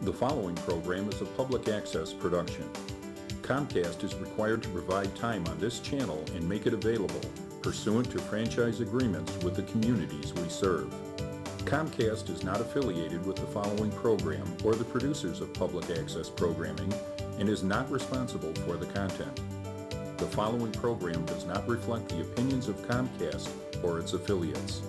The following program is a public access production. Comcast is required to provide time on this channel and make it available pursuant to franchise agreements with the communities we serve. Comcast is not affiliated with the following program or the producers of public access programming and is not responsible for the content. The following program does not reflect the opinions of Comcast or its affiliates.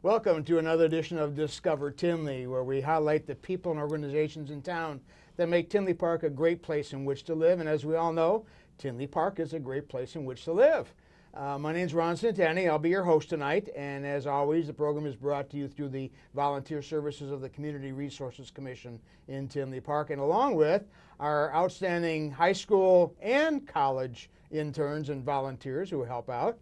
Welcome to another edition of Discover Tinley, where we highlight the people and organizations in town that make Tinley Park a great place in which to live. And as we all know, Tinley Park is a great place in which to live. My name is Ron Santani. I'll be your host tonight. And as always, the program is brought to you through the volunteer services of the Community Resources Commission in Tinley Park, and along with our outstanding high school and college interns and volunteers who help out.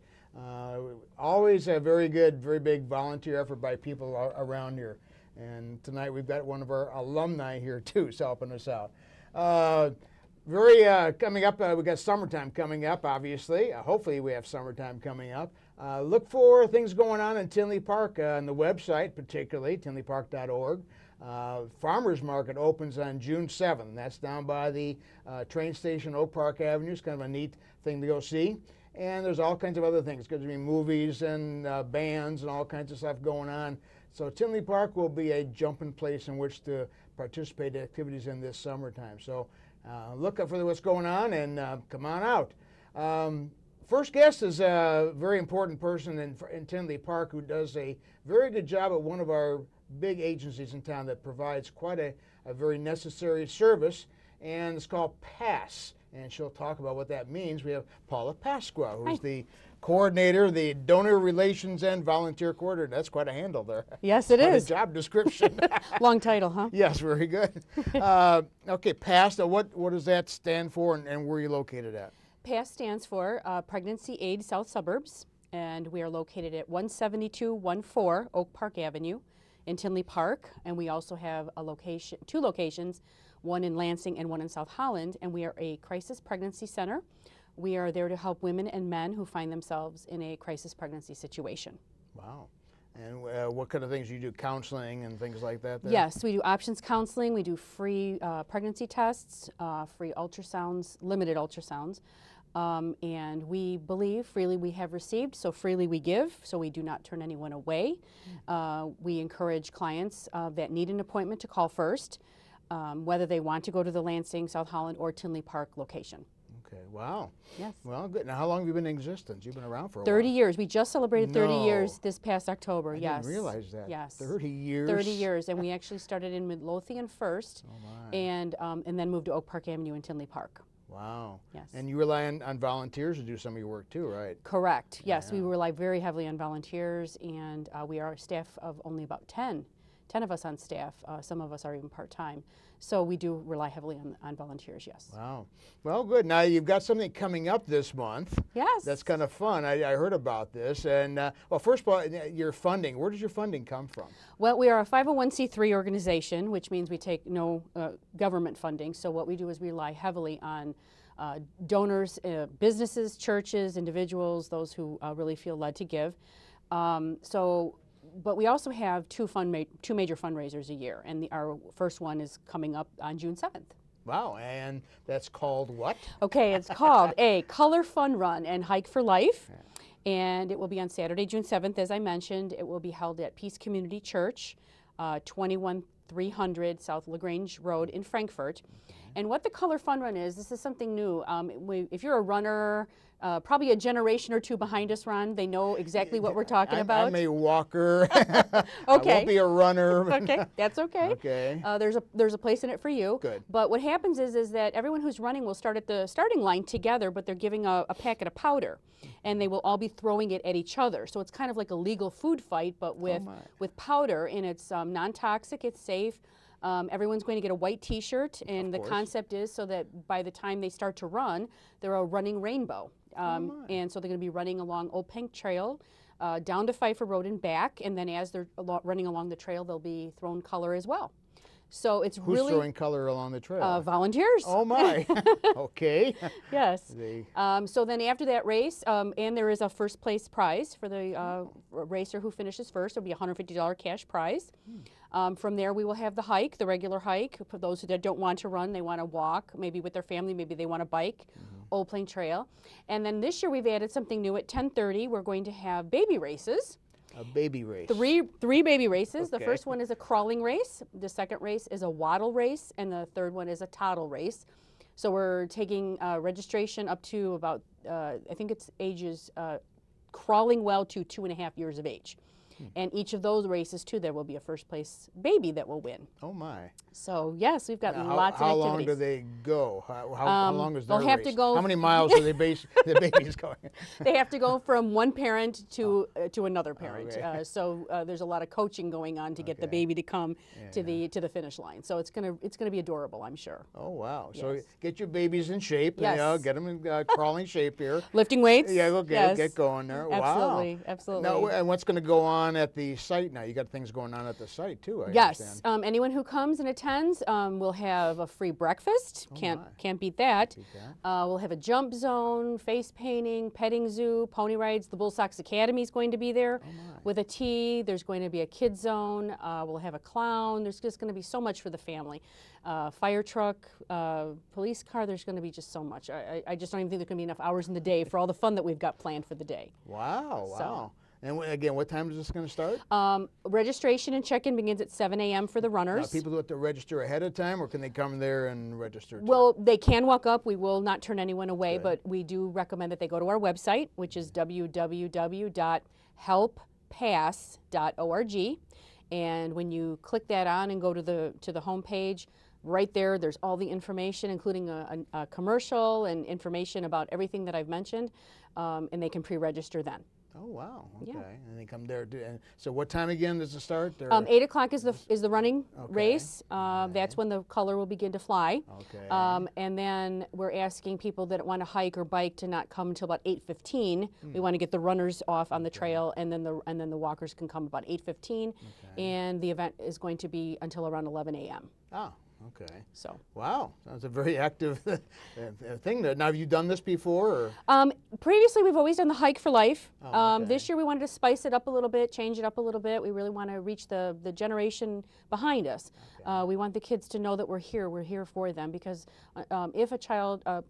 Always a very good, very big volunteer effort by people around here. And tonight we've got one of our alumni here too, helping us out. Coming up, we've got summertime coming up, obviously. Hopefully we have summertime coming up. Look for things going on in Tinley Park on the website, particularly tinleypark.org. Farmers Market opens on June 7th. That's down by the train station, Oak Park Avenue. It's kind of a neat thing to go see. And there's all kinds of other things. It's going to be movies and bands and all kinds of stuff going on. So Tinley Park will be a jumping place in which to participate in activities in this summertime. So look up for what's going on and come on out. First guest is a very important person in Tinley Park who does a very good job at one of our big agencies in town that provides quite a very necessary service, and it's called P.A.S.S. And she'll talk about what that means. We have Paula Pasqua, who's the coordinator, the donor relations and volunteer coordinator. That's quite a handle there. Yes, it is. A job description. Long title, huh? Yes, very good. Okay, P.A.S.S. What does that stand for, and where are you located at? P.A.S.S. stands for Pregnancy Aid South Suburbs, and we are located at 17214 Oak Park Avenue in Tinley Park, and we also have two locations, one in Lansing and one in South Holland, and we are a crisis pregnancy center. We are there to help women and men who find themselves in a crisis pregnancy situation. Wow. And what kind of things do you do, counseling and things like that there? Yes, we do options counseling, we do free pregnancy tests, free ultrasounds, limited ultrasounds, and we believe freely we have received, so freely we give, so we do not turn anyone away. We encourage clients that need an appointment to call first, whether they want to go to the Lansing, South Holland, or Tinley Park location. Okay, wow. Yes. Well, good. Now, how long have you been in existence? You've been around for a 30 while. years. We just celebrated 30 No. years this past October, I yes. didn't realize that. Yes. 30 years? 30 years, and we actually started in Midlothian first, Oh, my. and then moved to Oak Park Avenue in Tinley Park. Wow. Yes. And you rely on volunteers to do some of your work too, right? Correct. Yes, Yeah. we rely very heavily on volunteers, and we are a staff of only about 10 of us on staff. Some of us are even part-time. So we do rely heavily on volunteers, yes. Wow. Well, good. Now, you've got something coming up this month. Yes. That's kind of fun. I heard about this. And, well, first of all, your funding. Where does your funding come from? Well, we are a 501c3 organization, which means we take no government funding. So what we do is we rely heavily on donors, businesses, churches, individuals, those who really feel led to give. But we also have two major fundraisers a year, and our first one is coming up on June 7th. Wow, and that's called what? Okay, it's called a Color Fun Run and Hike for Life, and it will be on Saturday, June 7th, as I mentioned. It will be held at P.A.S.S. Community Church, 21300 South LaGrange Road in Frankfort. And what the Color Fun Run is, this is something new. If you're a runner, probably a generation or two behind us, Ron, they know exactly what we're talking about. I'm a walker. Okay. I won't be a runner. Okay, that's okay. Okay. There's a place in it for you. Good. But what happens is that everyone who's running will start at the starting line together, but they're giving a packet of powder, and they will all be throwing it at each other. So it's kind of like a legal food fight, but with powder, and it's non-toxic, it's safe. Everyone's going to get a white T-shirt, and the concept is so that by the time they start to run, they're a running rainbow. And so they're going to be running along Old Pank Trail, down to Pfeiffer Road and back, and then as they're running along the trail, they'll be thrown color as well. So it's Who's really throwing color along the trail? Volunteers. Oh my! Okay. Yes. So then after that race, and there is a first place prize for the racer who finishes first. It'll be a $150 cash prize. From there, we will have the hike, the regular hike. For those that don't want to run, they want to walk, maybe with their family, maybe they want to bike. Old Plain Trail. And then this year we've added something new. At 10:30, we're going to have baby races. A baby race. Three baby races. Okay. The first one is a crawling race. The second race is a waddle race. And the third one is a toddle race. So we're taking registration up to about, I think it's ages crawling well to 2.5 years of age. And each of those races, too, there will be a first place baby that will win. Oh, my. So, yes, we've got lots of How activities. long do they go? How long is their they'll have race? to go How many miles are the babies going? They have to go from one parent to another parent. Okay. So there's a lot of coaching going on to get the baby to come to the finish line. So it's gonna be adorable, I'm sure. Oh, wow. Yes. So get your babies in shape. Yes. You know, get them in crawling shape here. Lifting weights? Yeah, okay, Yes. get going there. Absolutely, Wow. absolutely. Now, and what's going to go on at the site now? You got things going on at the site, too, I Yes. understand. Anyone who comes and attends will have a free breakfast. Can't beat that. We'll have a jump zone, face painting, petting zoo, pony rides. The Bull Sox Academy is going to be there with a tea. There's going to be a kid zone. We'll have a clown. There's just going to be so much for the family. Fire truck, police car. There's going to be just so much. I just don't even think there's going to be enough hours in the day for all the fun that we've got planned for the day. Wow, wow. So. And again, what time is this going to start? Registration and check-in begins at 7 a.m. for the runners. People do have to register ahead of time, or can they come there and register? Well, they can walk up. We will not turn anyone away, but we do recommend that they go to our website, which is www.helppass.org. And when you click that on and go to the home page, right there's all the information, including a commercial and information about everything that I've mentioned, and they can pre-register then. Oh, wow. Okay. Yeah. And they come there. And so what time again does it start? 8 o'clock is the running race. That's when the color will begin to fly. Okay. And then we're asking people that want to hike or bike to not come until about 8:15. We want to get the runners off on the trail, and then the walkers can come about 8:15. And the event is going to be until around 11 a.m. Ah. Okay. So. Wow, sounds a very active thing. Now, have you done this before? Or? Previously, we've always done the Hike for Life. Oh, okay. This year, we wanted to spice it up a little bit, change it up a little bit. We really want to reach the generation behind us. Okay. We want the kids to know that we're here for them, because if a child, I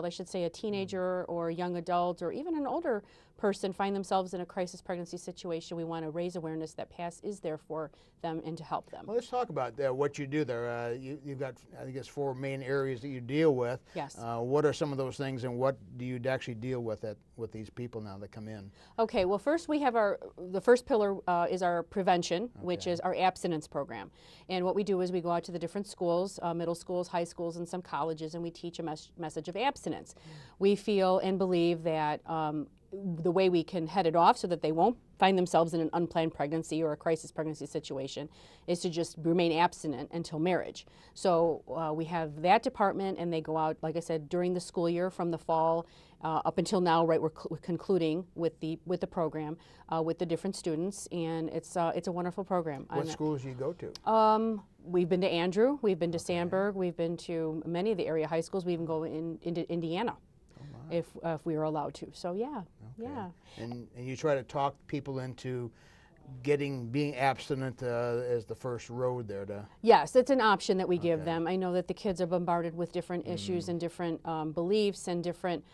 should say, a teenager or a young adult or even an older person find themselves in a crisis pregnancy situation, we want to raise awareness that P.A.S.S is there for them and to help them. Well, let's talk about what you do there. You've got, I think it's 4 main areas that you deal with. Yes. What are some of those things, and what do you actually deal with with these people now that come in? Okay, well, first we have the first pillar is our prevention, which is our abstinence program. And what we do is we go out to the different schools, middle schools, high schools, and some colleges, and we teach a message of abstinence. We feel and believe that the way we can head it off so that they won't find themselves in an unplanned pregnancy or a crisis pregnancy situation is to just remain abstinent until marriage. So we have that department, and they go out, like I said, during the school year from the fall up until now. Right, we're concluding with the program with the different students, and it's a wonderful program. What schools do you go to? We've been to Andrew, we've been to Sandburg, we've been to many of the area high schools. We even go into Indiana. If we are allowed to. So yeah. And you try to talk people into being abstinent as the first road there to. Yes, it's an option that we give them. I know that the kids are bombarded with different issues and different beliefs and different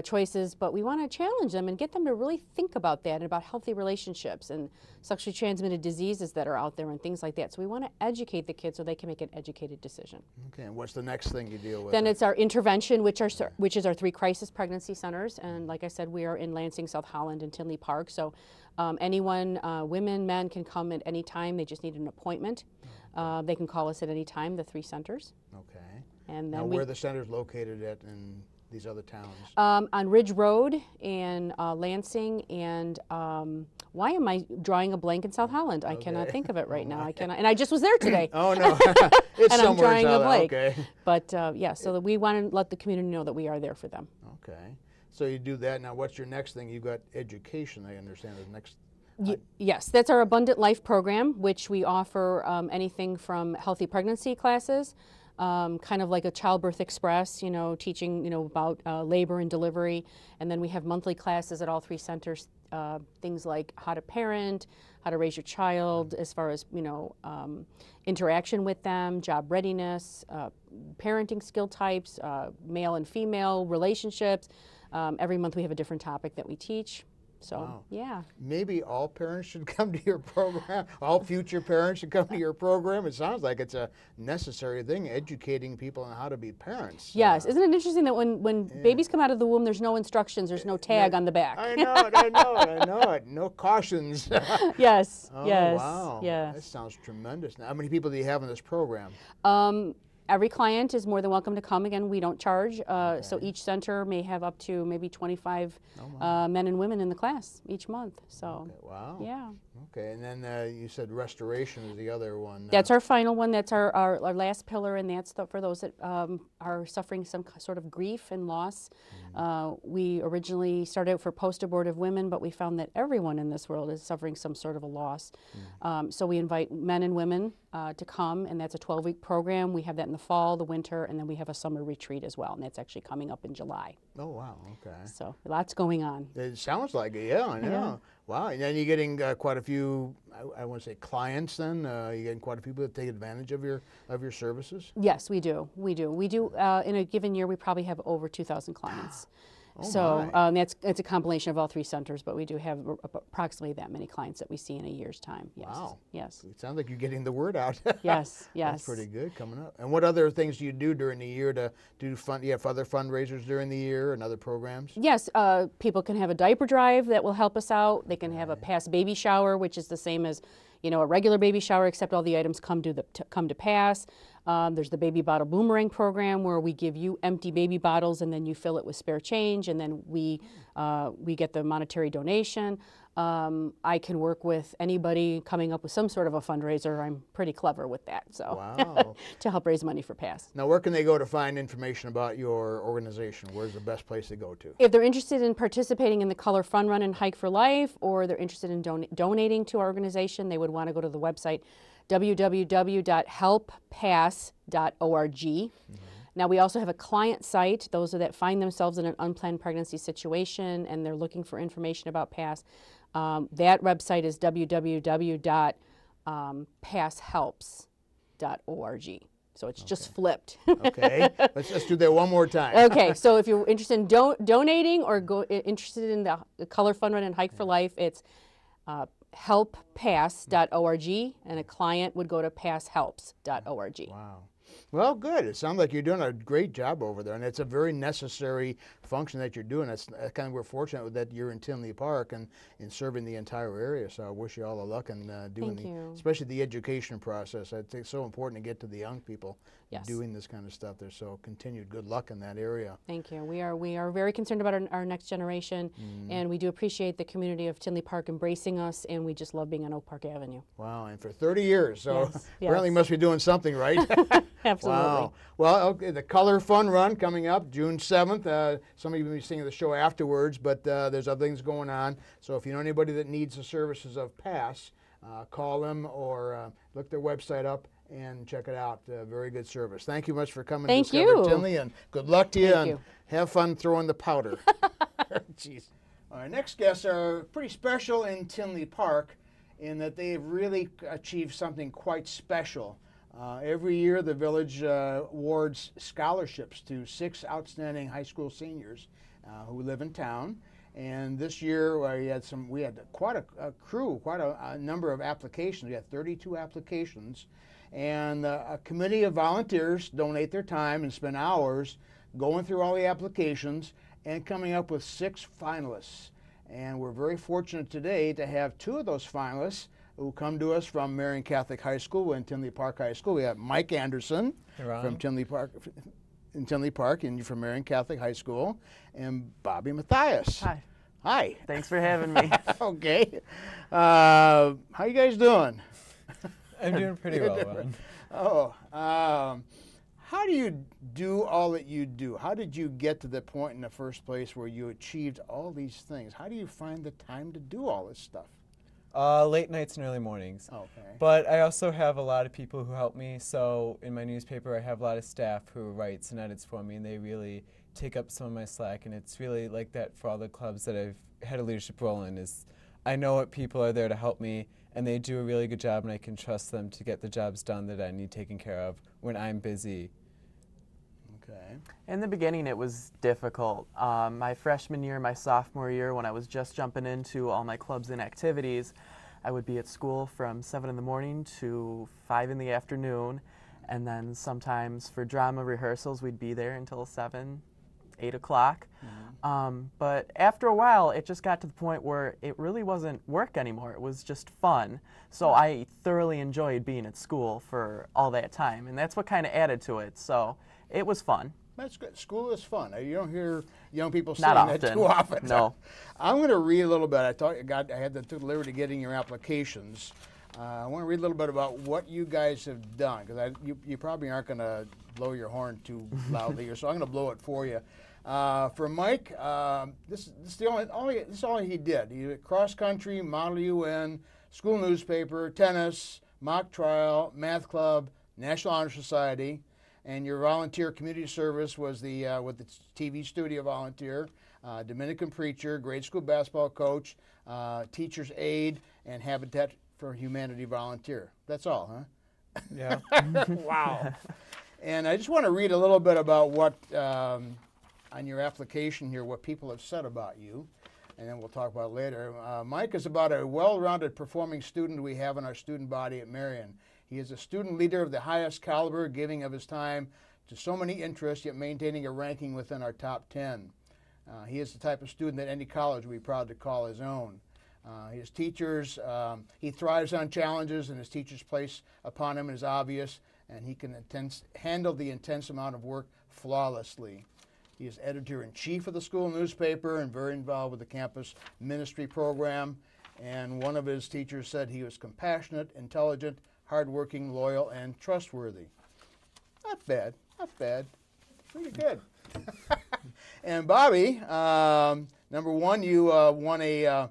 choices, but we want to challenge them and get them to really think about that and about healthy relationships and sexually transmitted diseases that are out there and things like that. So we want to educate the kids so they can make an educated decision. Okay, and what's the next thing you deal with? Then it's our intervention, which is our 3 crisis pregnancy centers. And like I said, we are in Lansing, South Holland, and Tinley Park. So anyone, women, men, can come at any time. They just need an appointment. They can call us at any time, the 3 centers. Okay. And then now, where are the centers located at in these other towns? On Ridge Road in Lansing, and why am I drawing a blank in South Holland? I cannot think of it right now. I cannot, and I just was there today. Oh no, it's and I'm somewhere drawing in a South. blank. Okay. But yeah, so that we want to let the community know that we are there for them. Okay. So you do that. Now, what's your next thing? You've got education, I understand, is next. Yes, that's our Abundant Life program, which we offer anything from healthy pregnancy classes, kind of like a Childbirth Express, you know, teaching, you know, about labor and delivery. And then we have monthly classes at all 3 centers, things like how to parent, how to raise your child, as far as, you know, interaction with them, job readiness, parenting skill types, male and female relationships. Every month we have a different topic that we teach. So, wow. Yeah. Maybe all parents should come to your program. All future parents should come to your program. It sounds like it's a necessary thing, educating people on how to be parents. Yes. Isn't it interesting that when babies come out of the womb, there's no instructions, there's no tag on the back? I know it, I know it, I know it. No cautions. Yes. Oh, yes. wow. Yes. That sounds tremendous. Now, how many people do you have in this program? Every client is more than welcome to come. Again, we don't charge, so each center may have up to maybe 25 men and women in the class each month. So, okay, wow. Yeah. Okay, and then you said restoration is the other one. That's our final one. That's our last pillar, and that's for those that are suffering some sort of grief and loss. We originally started out for post-abortive women, but we found that everyone in this world is suffering some sort of a loss. So we invite men and women to come, and that's a 12-week program. We have that in the fall, the winter, and then we have a summer retreat as well, and that's actually coming up in July. Oh, wow, okay. So lots going on. It sounds like it, yeah, I know. Yeah. Wow, and then you're getting quite a few, I want to say clients then, you're getting quite a few people that take advantage of your services? Yes, we do. We do. We do, in a given year, we probably have over 2,000 clients. Oh, so it's a compilation of all 3 centers, but we do have approximately that many clients that we see in a year's time. Yes. Wow. Yes. It sounds like you're getting the word out. Yes. Yes. That's pretty good coming up. And what other things do you do during the year to do fun? You have other fundraisers during the year and other programs? Yes. People can have a diaper drive that will help us out. They can have a P.A.S.S baby shower, which is the same as, you know, a regular baby shower, except all the items come to P.A.S.S. There's the baby bottle boomerang program where we give you empty baby bottles and then you fill it with spare change, and then we get the monetary donation. I can work with anybody coming up with some sort of a fundraiser. I'm pretty clever with that, so wow. to help raise money for P.A.S.S. Now, where can they go to find information about your organization? Where's the best place to go to? If they're interested in participating in the Color Fun Run and Hike for Life, or they're interested in donating to our organization, they would want to go to the website www.helppass.org. Now, we also have a client site, those that find themselves in an unplanned pregnancy situation and they're looking for information about P.A.S.S. That website is www.passhelps.org. So it's just flipped. Okay, let's do that one more time. Okay, so if you're interested in donating or interested in the Color Fun Run and Hike for Life, it's helppass.org, and a client would go to passhelps.org. Wow. Well, good. It sounds like you're doing a great job over there, and it's a very necessary function that you're doing. It's kind of, we're fortunate that you're in Tinley Park and in serving the entire area. So I wish you all the luck in doing especially the education process. I think it's so important to get to the young people doing this kind of stuff. There's so continued good luck in that area. Thank you. We are very concerned about our next generation, and we do appreciate the community of Tinley Park embracing us, and we just love being on Oak Park Avenue. Wow, and for 30 years, so Yes, apparently must be doing something right. Absolutely. Wow. Well, okay, the Color Fun Run coming up June 7th. Some of you will be seeing the show afterwards, but there's other things going on. So if you know anybody that needs the services of P.A.S.S, call them or look their website up and check it out. Very good service. Thank you much for coming to Discover Tinley, and good luck to you, and have fun throwing the powder. Jeez. Our next guests are pretty special in Tinley Park in that they have really achieved something quite special. Every year, the village awards scholarships to 6 outstanding high school seniors who live in town. And this year we had quite a crew, quite a number of applications. We had 32 applications, and a committee of volunteers donate their time and spend hours going through all the applications and coming up with 6 finalists. And we're very fortunate today to have 2 of those finalists who come to us from Marian Catholic High School and Tinley Park High School. We have Mike Anderson from Tinley Park, and you're from Marian Catholic High School, and Bobby Mathius. Hi. Hi. Thanks for having me. Okay. How you guys doing? I'm doing pretty well, Ron. How do you do all that you do? How did you get to the point in the first place where you achieved all these things? How do you find the time to do all this stuff? Late nights and early mornings. Okay. But I also have a lot of people who help me. So in my newspaper, I have a lot of staff who writes and edits for me, and they really take up some of my slack. And it's really like that for all the clubs that I've had a leadership role in. Is I know what people are there to help me, and they do a really good job, and I can trust them to get the jobs done that I need taken care of when I'm busy. Okay. In the beginning, it was difficult. My freshman year, my sophomore year, when I was just jumping into all my clubs and activities, I would be at school from 7 in the morning to 5 in the afternoon, and then sometimes for drama rehearsals, we'd be there until 7, 8 o'clock. Mm-hmm. But after a while, it just got to the point where it really wasn't work anymore. It was just fun. So I thoroughly enjoyed being at school for all that time, and that's what kind of added to it. So it was fun. That's good. School is fun. You don't hear young people saying Not that often. too often. No. I'm going to read a little bit. I had the liberty of getting your applications. I want to read a little bit about what you guys have done, because you probably aren't going to blow your horn too loudly, so I'm going to blow it for you. For Mike, this is all he did. He did cross country, Model UN, school newspaper, tennis, mock trial, math club, National Honor Society, and your volunteer community service was with the TV studio volunteer, Dominican preacher, grade school basketball coach, teacher's aide, and Habitat for Humanity volunteer. That's all, huh? Yeah. Wow. And I just want to read a little bit about what, on your application here, what people have said about you, and then we'll talk about it later. Mike is about a well-rounded performing student we have in our student body at Marian. He is a student leader of the highest caliber, giving of his time to so many interests, yet maintaining a ranking within our top 10. He is the type of student that any college would be proud to call his own. His teachers, he thrives on challenges, and his teachers' place upon him is obvious, and he can handle the intense amount of work flawlessly. He is editor-in-chief of the school newspaper and very involved with the campus ministry program. And one of his teachers said he was compassionate, intelligent, hardworking, loyal, and trustworthy. Not bad, not bad. Pretty good. And Bobby, number one, you won a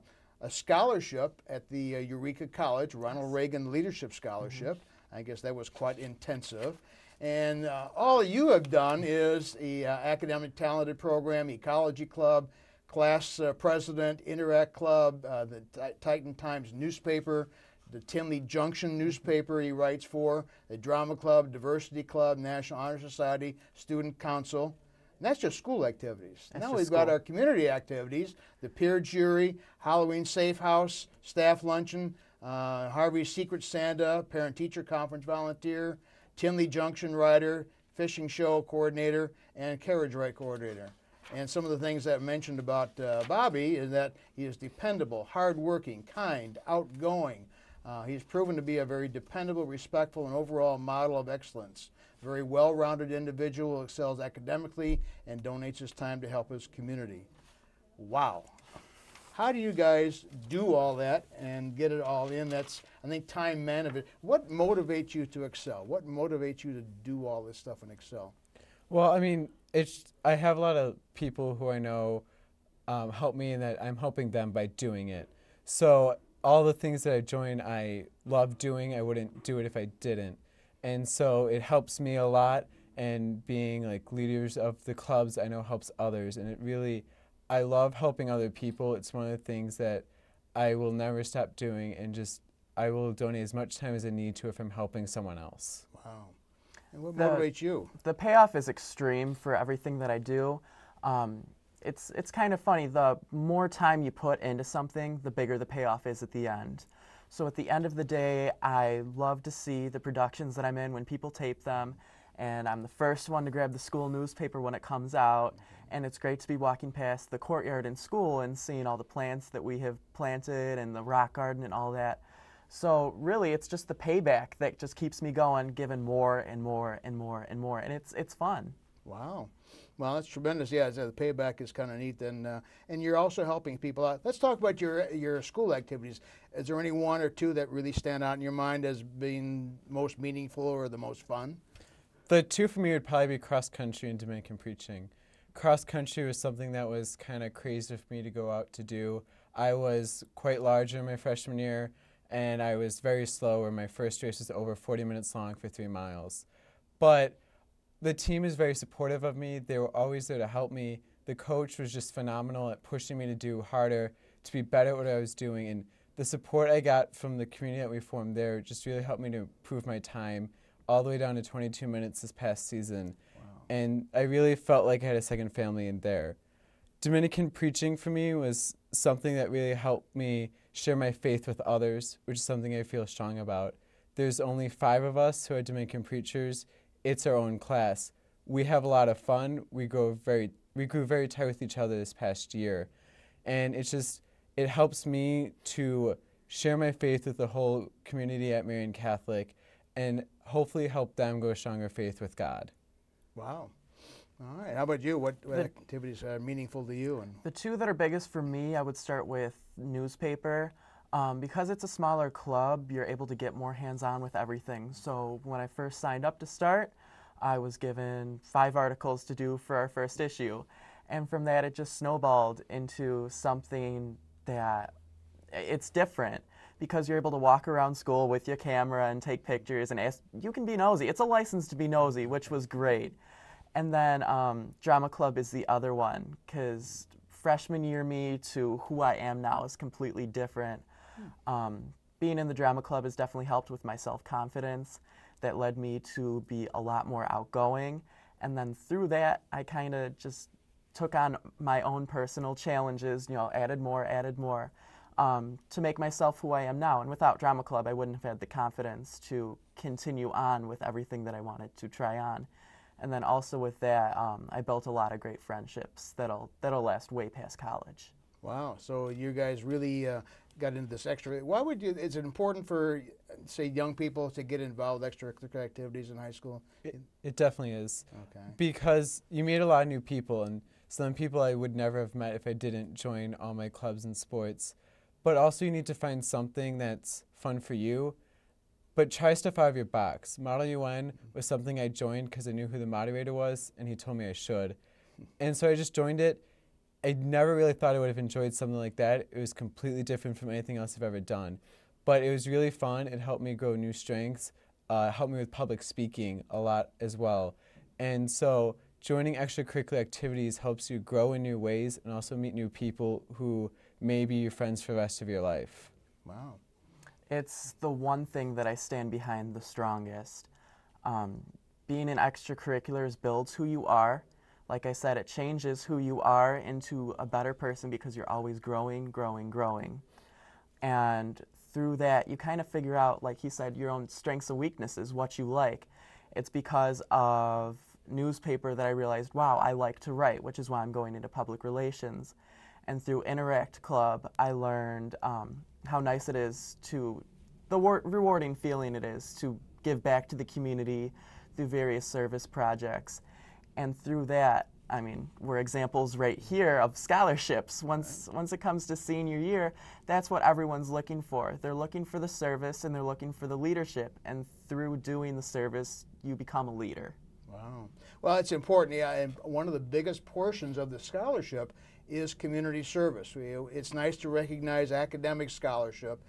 scholarship at the Eureka College, Ronald Reagan Leadership Scholarship. Mm-hmm. I guess that was quite intensive. And all you have done is the Academic Talented Program, Ecology Club, Class President, Interact Club, the Titan Times newspaper, the Tinley Junction newspaper he writes for, the Drama Club, Diversity Club, National Honor Society, Student Council. And that's just school activities. Now we've got our community activities, the peer jury, Halloween Safe House, staff luncheon, Harvey's Secret Santa, parent-teacher conference volunteer, Tinley Junction writer, fishing show coordinator, and carriage ride coordinator. And some of the things that I mentioned about Bobby is that he is dependable, hardworking, kind, outgoing. He's proven to be a very dependable, respectful, and overall model of excellence. Very well-rounded individual who excels academically and donates his time to help his community. Wow. How do you guys do all that and get it all in? That's, I think, time management. What motivates you to excel? What motivates you to do all this stuff and excel? Well, I mean, I have a lot of people who I know help me, and that I'm helping them by doing it. So all the things that I join, I love doing. I wouldn't do it if I didn't. And so it helps me a lot, and being like leaders of the clubs I know helps others, and it really, I love helping other people. It's one of the things that I will never stop doing, and just I will donate as much time as I need to if I'm helping someone else. Wow. And what motivates you? The payoff is extreme for everything that I do. it's kind of funny. The more time you put into something, the bigger the payoff is at the end. So at the end of the day, I love to see the productions that I'm in when people tape them, and I'm the first one to grab the school newspaper when it comes out. And it's great to be walking past the courtyard in school and seeing all the plants that we have planted and the rock garden and all that. So really, it's just the payback that just keeps me going, giving more and more and more and more, and it's fun. Wow. Well, that's tremendous. Yeah, the payback is kind of neat, and you're also helping people out. Let's talk about your school activities. Is there any one or two that really stand out in your mind as being most meaningful or the most fun? The two for me would probably be cross country and Dominican preaching. Cross country was something that was kind of crazy for me to go out to do. I was quite large in my freshman year, and I was very slow, where my first race was over 40 minutes long for 3 miles. But the team is very supportive of me. They were always there to help me. The coach was just phenomenal at pushing me to do harder, to be better at what I was doing. And the support I got from the community that we formed there just really helped me to improve my time all the way down to 22 minutes this past season. Wow. And I really felt like I had a second family in there. Dominican preaching for me was something that really helped me share my faith with others, which is something I feel strong about. There's only 5 of us who are Dominican preachers. It's our own class. We have a lot of fun. We grew very tight with each other this past year. And it helps me to share my faith with the whole community at Marian Catholic and hopefully help them go stronger faith with God. Wow. All right. How about you? What activities are meaningful to you? And the two that are biggest for me, I would start with newspaper. Because it's a smaller club, you're able to get more hands-on with everything. So when I first signed up to start, I was given 5 articles to do for our first issue. And from that, it just snowballed into something that it's different, because you're able to walk around school with your camera and take pictures and ask. You can be nosy. It's a license to be nosy, which was great. And then drama club is the other one, because freshman year me to who I am now is completely different. Being in the drama club has definitely helped with my self-confidence. That led me to be a lot more outgoing. And then through that, I kind of just took on my own personal challenges, added more, to make myself who I am now. And without drama club, I wouldn't have had the confidence to continue on with everything that I wanted to try on. And then also with that, I built a lot of great friendships that'll last way past college. Wow. So you guys really got into this extra. Why would you? Is it important for, say, young people to get involved with extracurricular activities in high school? It definitely is. Okay. Because you meet a lot of new people, and some people I would never have met if I didn't join all my clubs and sports. But also you need to find something that's fun for you. But try stuff out of your box. Model UN was something I joined because I knew who the moderator was, and he told me I should. And so I just joined it. I never really thought I would have enjoyed something like that. It was completely different from anything else I've ever done. But it was really fun. It helped me grow new strengths, helped me with public speaking a lot as well. And so joining extracurricular activities helps you grow in new ways and also meet new people who may be your friends for the rest of your life. Wow. It's the one thing that I stand behind the strongest. Being in extracurriculars builds who you are. Like I said, it changes who you are into a better person because you're always growing. And through that, you kind of figure out, like he said, your own strengths and weaknesses, what you like. It's because of newspaper that I realized, wow, I like to write, which is why I'm going into public relations. And through Interact Club, I learned how nice it is the rewarding feeling it is to give back to the community through various service projects. And through that, I mean, we're examples right here of scholarships. Once it comes to senior year, that's what everyone's looking for. They're looking for the service and they're looking for the leadership. And through doing the service, you become a leader. Wow. Well, it's important. Yeah, and one of the biggest portions of the scholarship is community service. It's nice to recognize academic scholarship,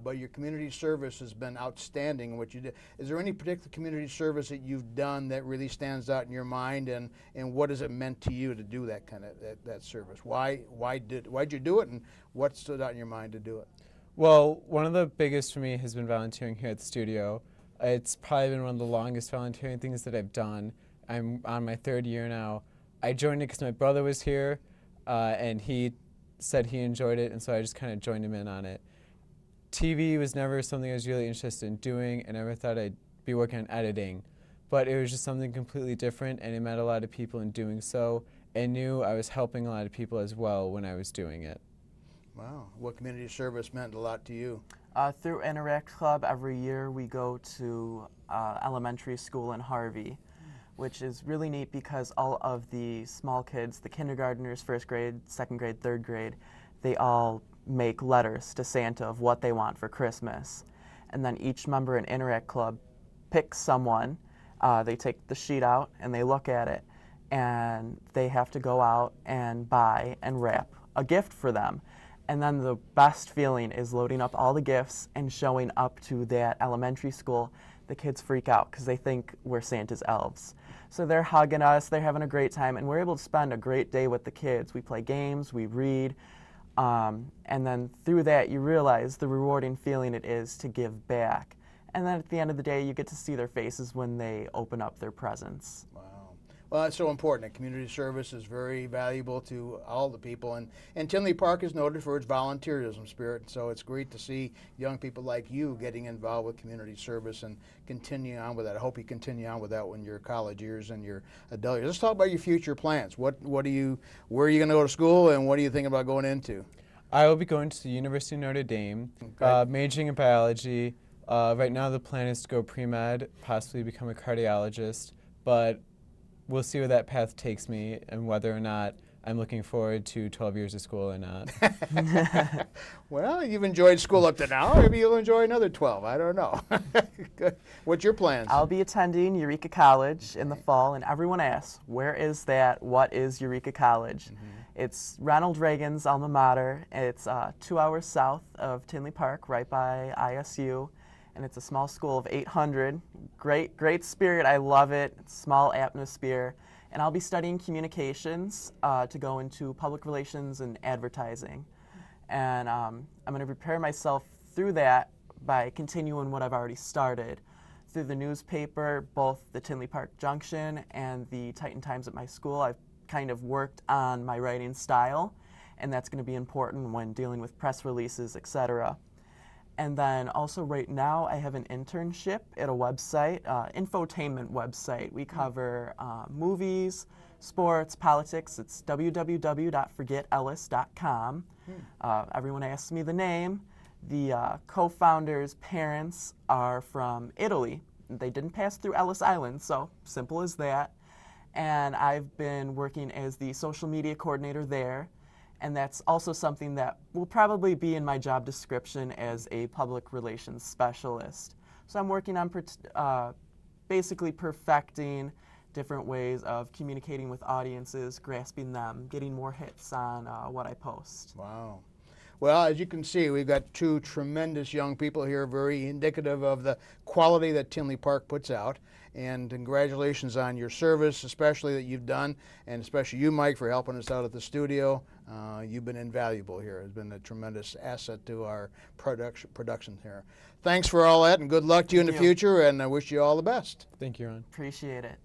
but your community service has been outstanding in what you did. Is there any particular community service that you've done that really stands out in your mind, and what has it meant to you to do that kind of that service? Why'd you do it, and what stood out in your mind to do it? Well, one of the biggest for me has been volunteering here at the studio. It's probably been one of the longest volunteering things that I've done. I'm on my 3rd year now. I joined it because my brother was here. and he said he enjoyed it, and so I just kind of joined him in on it. TV was never something I was really interested in doing, and I never thought I'd be working on editing. But it was just something completely different, and I met a lot of people in doing so, and knew I was helping a lot of people as well when I was doing it. Wow. What community service meant a lot to you? Through Interact Club, every year we go to elementary school in Harvey, which is really neat because all of the small kids, the kindergartners, first grade, second grade, third grade, they all make letters to Santa of what they want for Christmas. And then each member in Interact Club picks someone. They take the sheet out and they look at it, and they have to go out and buy and wrap a gift for them. And then the best feeling is loading up all the gifts and showing up to that elementary school. The kids freak out because they think we're Santa's elves. So they're hugging us, they're having a great time, and we're able to spend a great day with the kids. We play games, we read, and then through that you realize the rewarding feeling it is to give back. And then at the end of the day, you get to see their faces when they open up their presents. Wow. Well, that's so important. Community service is very valuable to all the people, and Tinley Park is noted for its volunteerism spirit, so it's great to see young people like you getting involved with community service and continuing on with that. I hope you continue on with that in your college years and your adult years. Let's talk about your future plans. Where are you going to go to school, and what are you thinking about going into? I will be going to the University of Notre Dame, majoring in biology. Right now the plan is to go pre-med, possibly become a cardiologist, but we'll see where that path takes me and whether or not I'm looking forward to 12 years of school or not. Well, you've enjoyed school up to now. Maybe you'll enjoy another 12. I don't know. Good. What's your plans? I'll be attending Eureka College in the fall, and everyone asks, where is that? What is Eureka College? It's Ronald Reagan's alma mater. It's 2 hours south of Tinley Park, right by ISU. And it's a small school of 800. Great spirit, I love it. It's small atmosphere. And I'll be studying communications to go into public relations and advertising. And I'm going to prepare myself through that by continuing what I've already started. Through the newspaper, both the Tinley Park Junction and the Titan Times at my school, I've kind of worked on my writing style, and that's going to be important when dealing with press releases, etc. And then also right now I have an internship at a website, infotainment website. We cover movies, sports, politics. It's www.forgetellis.com. Everyone asks me the name. The co-founders' parents are from Italy. They didn't pass through Ellis Island, so simple as that. And I've been working as the social media coordinator there. And that's also something that will probably be in my job description as a public relations specialist. So I'm working on basically perfecting different ways of communicating with audiences, grasping them, getting more hits on what I post. Wow. Well, as you can see, we've got two tremendous young people here, very indicative of the quality that Tinley Park puts out. And congratulations on your service, especially that you've done, and especially you, Mike, for helping us out at the studio. You've been invaluable here. It's been a tremendous asset to our production here. Thanks for all that, and good luck to you in the future, and I wish you all the best. Thank you, Ron. Appreciate it.